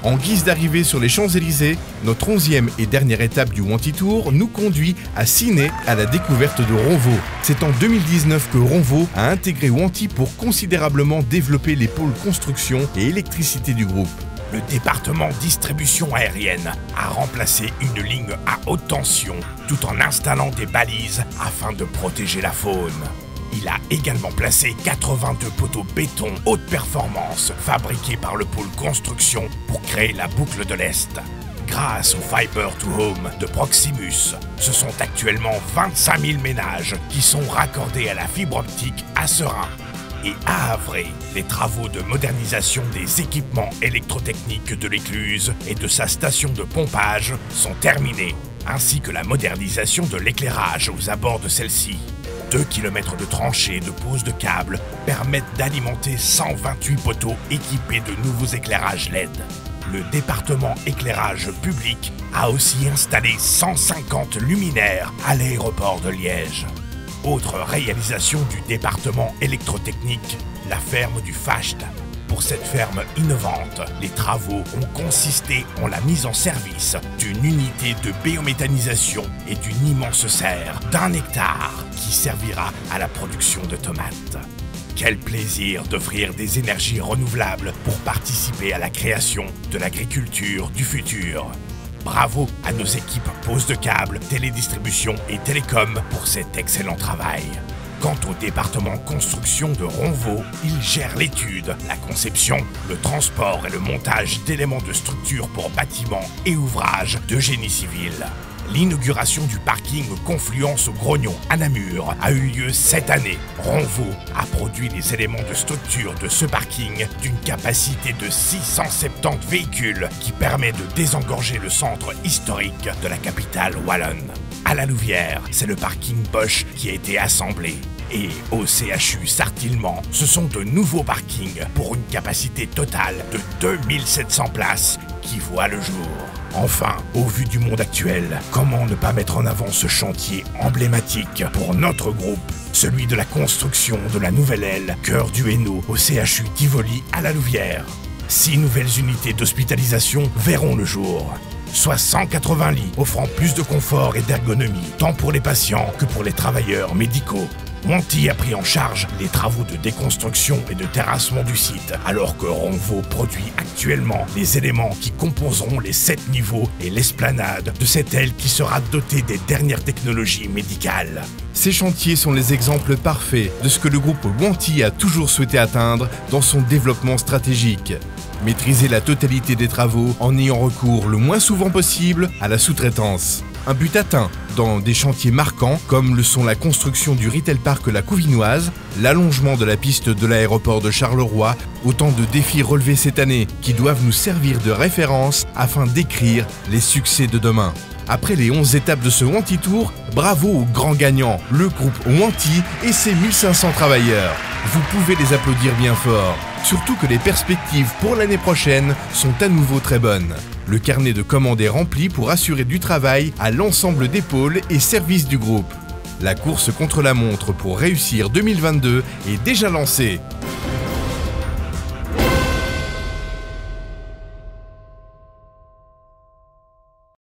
En guise d'arrivée sur les Champs-Élysées, notre 11e et dernière étape du Wanty Tour nous conduit à Ciney à la découverte de Ronvo. C'est en 2019 que Ronvo a intégré Wanty pour considérablement développer les pôles construction et électricité du groupe. Le département distribution aérienne a remplacé une ligne à haute tension tout en installant des balises afin de protéger la faune. Il a également placé 82 poteaux béton haute performance fabriqués par le pôle construction pour créer la boucle de l'Est. Grâce au Fiber to Home de Proximus, ce sont actuellement 25 000 ménages qui sont raccordés à la fibre optique à Seraing. Et à Havre, les travaux de modernisation des équipements électrotechniques de l'écluse et de sa station de pompage sont terminés, ainsi que la modernisation de l'éclairage aux abords de celle-ci. 2 km de tranchées de pose de câbles permettent d'alimenter 128 poteaux équipés de nouveaux éclairages LED. Le département éclairage public a aussi installé 150 luminaires à l'aéroport de Liège. Autre réalisation du département électrotechnique, la ferme du Facht. Pour cette ferme innovante, les travaux ont consisté en la mise en service d'une unité de biométhanisation et d'une immense serre d'1 hectare qui servira à la production de tomates. Quel plaisir d'offrir des énergies renouvelables pour participer à la création de l'agriculture du futur. Bravo à nos équipes pose de câbles, télédistribution et télécom pour cet excellent travail. Quant au département construction de Ronvo, il gère l'étude, la conception, le transport et le montage d'éléments de structure pour bâtiments et ouvrages de génie civil. L'inauguration du parking Confluence au Grognon à Namur a eu lieu cette année. Ronvo a produit les éléments de structure de ce parking d'une capacité de 670 véhicules qui permet de désengorger le centre historique de la capitale wallonne. À la Louvière, c'est le parking Bosch qui a été assemblé. Et au CHU Sartillement, ce sont de nouveaux parkings pour une capacité totale de 2700 places qui voient le jour. Enfin, au vu du monde actuel, comment ne pas mettre en avant ce chantier emblématique pour notre groupe, celui de la construction de la nouvelle aile Cœur du Hainaut au CHU Tivoli à la Louvière. 6 nouvelles unités d'hospitalisation verront le jour. Soit 180 lits offrant plus de confort et d'ergonomie, tant pour les patients que pour les travailleurs médicaux. Wanty a pris en charge les travaux de déconstruction et de terrassement du site, alors que Ronvo produit actuellement les éléments qui composeront les 7 niveaux et l'esplanade de cette aile qui sera dotée des dernières technologies médicales. Ces chantiers sont les exemples parfaits de ce que le groupe Wanty a toujours souhaité atteindre dans son développement stratégique. Maîtriser la totalité des travaux en ayant recours le moins souvent possible à la sous-traitance. Un but atteint dans des chantiers marquants comme le sont la construction du Retail Park La Couvinoise, l'allongement de la piste de l'aéroport de Charleroi, autant de défis relevés cette année qui doivent nous servir de référence afin d'écrire les succès de demain. Après les 11 étapes de ce Wanty Tour, bravo aux grands gagnants, le groupe Wanty et ses 1500 travailleurs. Vous pouvez les applaudir bien fort, surtout que les perspectives pour l'année prochaine sont à nouveau très bonnes. Le carnet de commandes est rempli pour assurer du travail à l'ensemble des pôles et services du groupe. La course contre la montre pour réussir 2022 est déjà lancée.